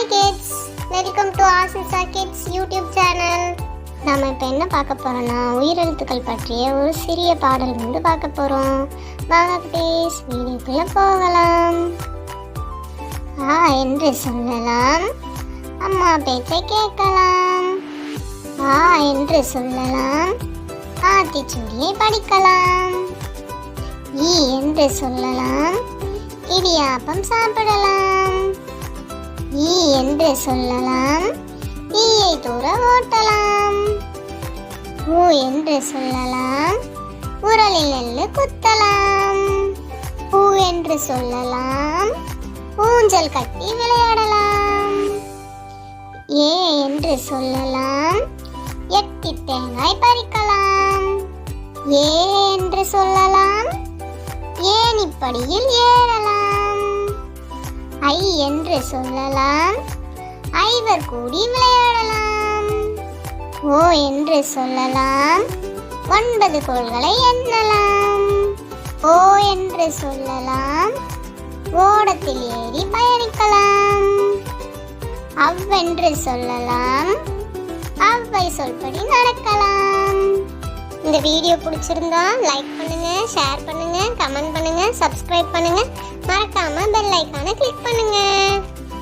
kids, welcome to Asisa Kids YouTube channel. நாம இப்போ என்ன பார்க்க போறோம்னா உயிரெழுத்துக்கள் பற்றிய ஒரு சிறிய பாடல் வந்து பார்க்க போறோம். வாங்க கிட்ஸ், வீடியோக்குள்ள போகலாம். ஆ என்று சொல்லலாம், அம்மா பேச்சை கேட்கலாம். ஆ என்று சொல்லலாம், ஆத்திச்சூடியை படிக்கலாம். ஈ என்று சொல்லலாம், இடியாப்பம் சாப்பிடலாம். ஈ என்று சொல்லலாம், ஈயை தூர ஓட்டலாம். ஊ என்று சொல்லலாம், உரலில் நெல்லு குத்தலாம். ஊ என்று சொல்லலாம், ஊஞ்சல் கட்டி விளையாடலாம். ஏ என்று சொல்லலாம், எட்டி தேங்காய் பறிக்கலாம். ஏ என்று சொல்லலாம், ஏணிப்படியில் ஏறலாம். ஐ என்று சொல்லலாம், ஐவர் கூடி விளையாடலாம். ஓ என்று சொல்லலாம், 9 கோள்களை எண்ணலாம். ஓ என்று சொல்லலாம், ஓடத்தில் ஏறி பயணிக்கலாம். அவ்வென்று சொல்லலாம், அவ்வை சொல்படி நடக்கலாம். இந்த வீடியோ பிடிச்சிருந்தா லைக் பண்ணுங்க, ஷேர் பண்ணுங்க, கமெண்ட் பண்ணுங்க, சப்ஸ்கிரைப் பண்ணுங்க, மறக்காம பெல் ஐகானை கிளிக் பண்ணுங்க.